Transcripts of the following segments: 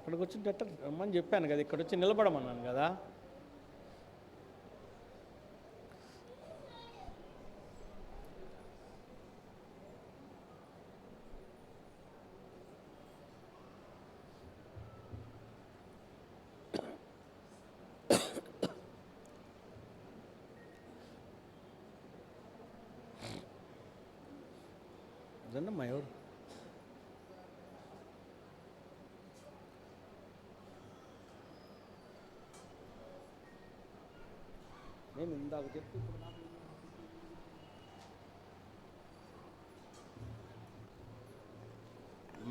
అక్కడికి వచ్చి రమ్మని చెప్పాను కదా, ఇక్కడ వచ్చి నిలబడమన్నాను కదా. అమ్మా ఎవరు నేను ఇందాక చెప్తే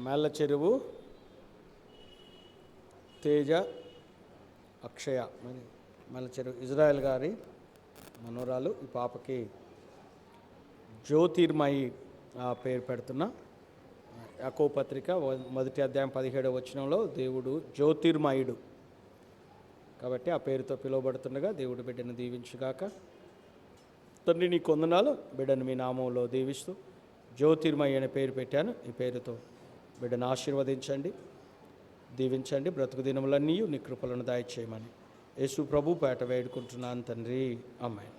మేళ్ళ చెరువు తేజ అక్షయ మరి మేళ్ళ చెరువు ఇజ్రాయెల్ గారి మనోరాలు. ఈ పాపకి జ్యోతిర్మయి పేరు పెడుతున్నా. యాకోబు పత్రిక 1వ అధ్యాయం 17వ వచనంలో దేవుడు జ్యోతిర్మయుడు కాబట్టి ఆ పేరుతో పిలువబడుతుండగా దేవుడు బిడ్డను దీవించుగాక. తండ్రి నీ కొందనాలు, బిడ్డను మీ నామంలో దీవిస్తూ జ్యోతిర్మయి అనే పేరు పెట్టాను. ఈ పేరుతో బిడ్డను ఆశీర్వదించండి, దీవించండి. బ్రతుకు దినములన్నీ నీ కృపలను దయచేయమని యేసు ప్రభు పేట వేడుకుంటున్నాను తండ్రి, ఆమేన్.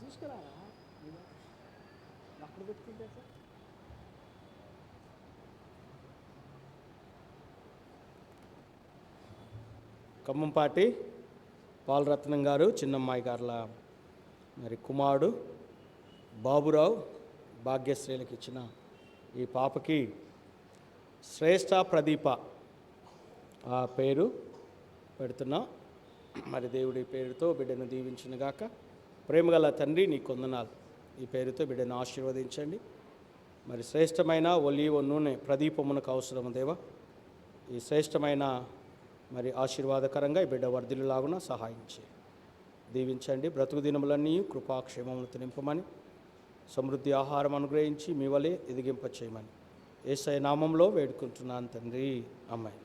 తీసుకురారా అక్కడ పెట్టుకుంటే సార్. ఖమ్మంపాటి పాలరత్నం గారు చిన్నమ్మాయి గారుల మరి కుమారుడు బాబురావు భాగ్యశ్రీలకు ఇచ్చిన ఈ పాపకి శ్రేష్ఠ ప్రదీప ఆ పేరు పెడుతున్నా. మరి దేవుడి పేరుతో బిడ్డను దీవించునుగాక. ప్రేమగల తండ్రి నీ కొందనాలు, ఈ పేరుతో బిడ్డను ఆశీర్వదించండి. మరి శ్రేష్టమైన ఒలీవ నూనె ప్రదీపమునకు అవసరము దేవా. ఈ శ్రేష్టమైన మరి ఆశీర్వాదకరంగా ఈ బిడ్డ వర్ధిల్లులాగున సహాయం చేయి, దీవించండి. బ్రతుకు దినములన్నీ కృపాక్షేమములతో నింపమని, సమృద్ధి ఆహారం అనుగ్రహించి మీ వలె ఎదిగింప చేయమని యేసయ్య నామంలో వేడుకుంటున్నాను తండ్రి, ఆమేన్.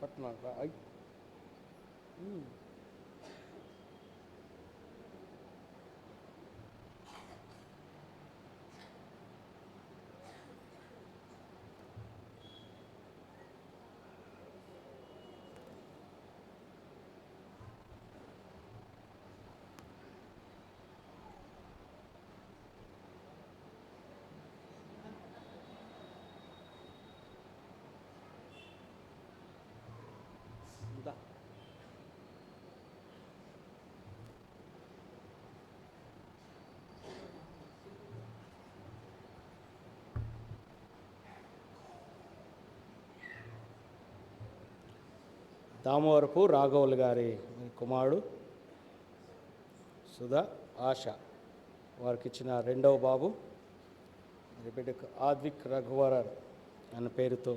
పట్టినా దామవరపు రాఘవులు గారి కుమారుడు సుధా ఆశ వారికి ఇచ్చిన రెండవ బాబు బిడ్డకు ఆద్విక్ రఘువరర్ అన్న పేరుతో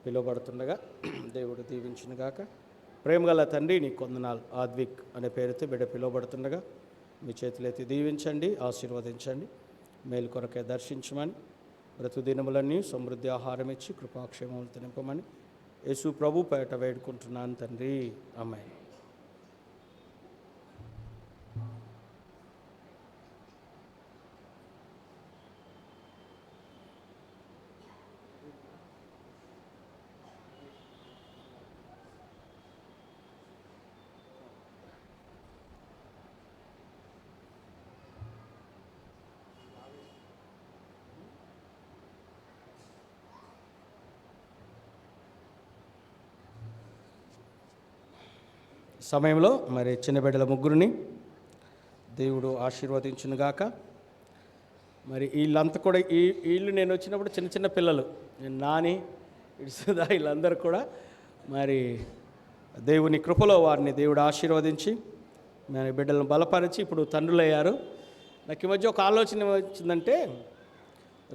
పిలువబడుతుండగా దేవుడు దీవించునుగాక. ప్రేమగల తండ్రి నీ కొందనాలు, ఆద్విక్ అనే పేరుతో బిడ్డ పిలువబడుతుండగా మీ చేతులెత్తి దీవించండి, ఆశీర్వదించండి. మేలు కొరకే దర్శించమని, బ్రతుకు దినములన్నీ సమృద్ధి ఆహారం ఇచ్చి కృపాక్షేమములతో నింపమని యేసు ప్రభు పేట వేడుకుంటున్నాను తండ్రి, ఆమేన్. సమయంలో మరి చిన్న బిడ్డల ముగ్గురిని దేవుడు ఆశీర్వదించునుగాక. మరి వీళ్ళంతా కూడా వీళ్ళు నేను వచ్చినప్పుడు చిన్న చిన్న పిల్లలు, నేను నాని ఇడుసుదా వీళ్ళందరూ కూడా మరి దేవుని కృపలో వారిని దేవుడు ఆశీర్వదించి మరి బిడ్డలను బలపరిచి ఇప్పుడు తండ్రులు అయ్యారు. నాకు ఈ మధ్య ఒక ఆలోచన వచ్చిందంటే,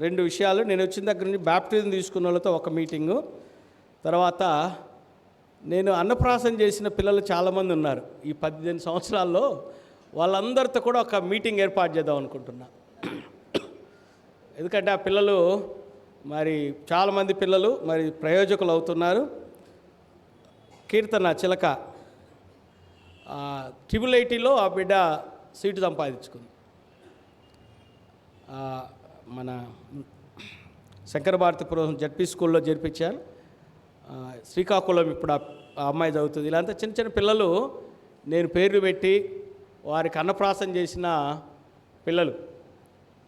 2 విషయాలు. నేను వచ్చిన దగ్గర నుంచి బాప్టిజం తీసుకున్న వాళ్ళతో ఒక మీటింగు, తర్వాత నేను అన్నప్రాసన చేసిన పిల్లలు చాలామంది ఉన్నారు ఈ 18 సంవత్సరాల్లో. వాళ్ళందరితో కూడా ఒక మీటింగ్ ఏర్పాటు చేద్దాం అనుకుంటున్నా. ఎందుకంటే ఆ పిల్లలు మరి చాలామంది పిల్లలు మరి ప్రయోజకులు అవుతున్నారు. కీర్తన చిలక ట్రిపుల్ ఐటీలో ఆ బిడ్డ సీటు సంపాదించుకుంది. మన శంకర భారతిపురం జడ్పీ స్కూల్లో చేర్పించారు. శ్రీకాకుళం ఇప్పుడు ఆ అమ్మాయి చదువుతుంది. ఇలాంటి చిన్న చిన్న పిల్లలు నేను పేర్లు పెట్టి వారికి అన్నప్రాసన చేసిన పిల్లలు.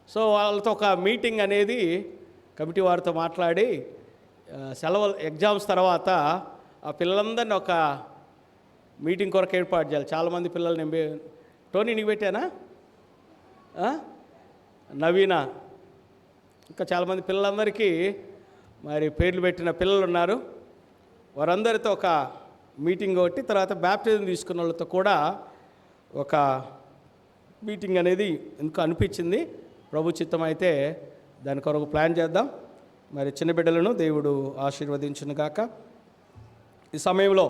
సో వాళ్ళతో ఒక మీటింగ్ అనేది కమిటీ వారితో మాట్లాడి సెలవులు ఎగ్జామ్స్ తర్వాత ఆ పిల్లలందరినీ ఒక మీటింగ్ కొరకు ఏర్పాటు చేయాలి. చాలామంది పిల్లలు నేను టోనీ నీకు పెట్టానా, నవీన, ఇంకా చాలామంది పిల్లలందరికీ మరి పేర్లు పెట్టిన పిల్లలు ఉన్నారు. వారందరితో ఒక మీటింగ్ ఒకటి, తర్వాత బ్యాప్టిజం తీసుకున్న వాళ్ళతో కూడా ఒక మీటింగ్ అనేది ఎందుకు అనిపించింది. ప్రభు చిత్తం అయితే దాని కొరకు ప్లాన్ చేద్దాం. మరి చిన్న బిడ్డలను దేవుడు ఆశీర్వదించును గాక. ఈ సమయంలో